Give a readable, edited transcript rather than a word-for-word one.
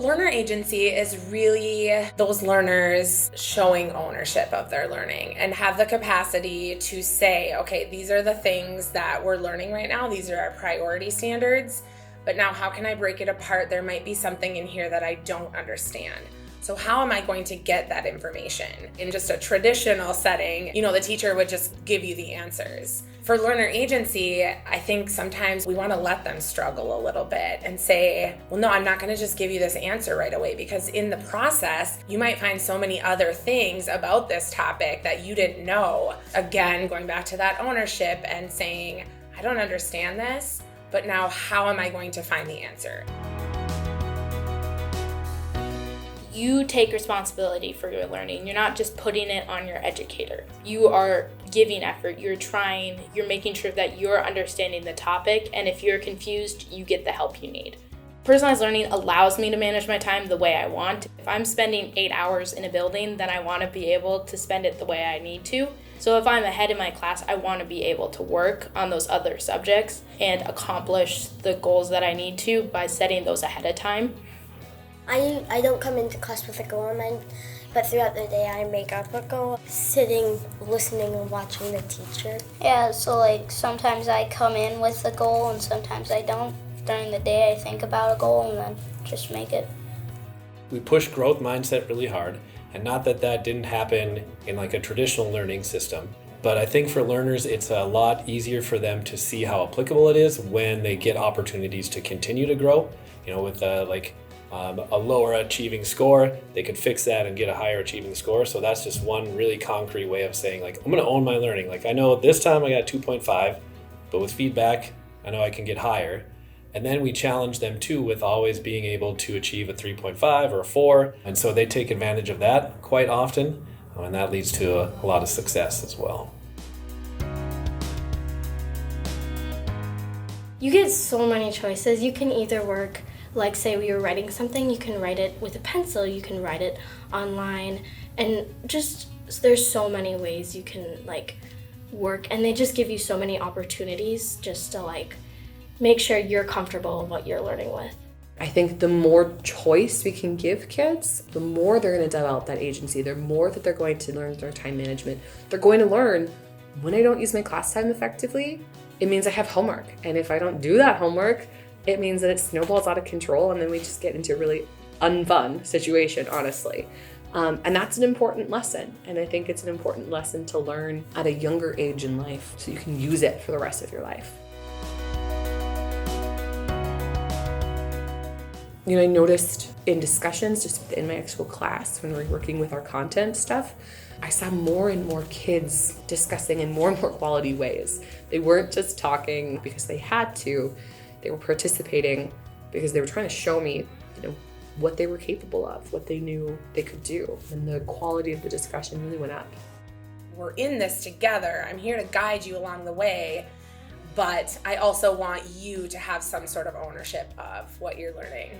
Learner agency is really those learners showing ownership of their learning and have the capacity to say, okay, these are the things that we're learning right now. These are our priority standards. But now how can I break it apart? There might be something in here that I don't understand. So how am I going to get that information? In just a traditional setting, the teacher would just give you the answers. For learner agency, I think sometimes we want to let them struggle a little bit and say, well, no, I'm not going to just give you this answer right away, because in the process, you might find so many other things about this topic that you didn't know. Again, going back to that ownership and saying, I don't understand this, but now how am I going to find the answer? You take responsibility for your learning. You're not just putting it on your educator. You are giving effort, you're trying, you're making sure that you're understanding the topic, and if you're confused, you get the help you need. Personalized learning allows me to manage my time the way I want. If I'm spending 8 hours in a building, then I want to be able to spend it the way I need to. So if I'm ahead in my class, I want to be able to work on those other subjects and accomplish the goals that I need to by setting those ahead of time. I don't come into class with a goal in mind, but throughout the day I make up a goal, sitting, listening, and watching the teacher. Yeah, so sometimes I come in with a goal and sometimes I don't. During the day I think about a goal and then just make it. We push growth mindset really hard, and not that didn't happen in a traditional learning system. But I think for learners, it's a lot easier for them to see how applicable it is when they get opportunities to continue to grow. With a lower achieving score, they could fix that and get a higher achieving score. So that's just one really concrete way of saying, I'm going to own my learning. I know this time I got 2.5, but with feedback, I know I can get higher. And then we challenge them too with always being able to achieve a 3.5 or a 4. And so they take advantage of that quite often. And that leads to a lot of success as well. You get so many choices. You can either work, say we were writing something, you can write it with a pencil, you can write it online, and just there's so many ways you can work, and they just give you so many opportunities just to make sure you're comfortable in what you're learning with. I think the more choice we can give kids, the more they're going to develop that agency. The more that they're going to learn their time management. They're going to learn, when I don't use my class time effectively, it means I have homework. And if I don't do that homework, it means that it snowballs out of control, and then we just get into a really unfun situation, honestly. And that's an important lesson. And I think it's an important lesson to learn at a younger age in life so you can use it for the rest of your life. I noticed in discussions just within my actual class when we were working with our content stuff, I saw more and more kids discussing in more and more quality ways. They weren't just talking because they had to. They were participating because they were trying to show me, what they were capable of, what they knew they could do. And the quality of the discussion really went up. We're in this together. I'm here to guide you along the way, but I also want you to have some sort of ownership of what you're learning.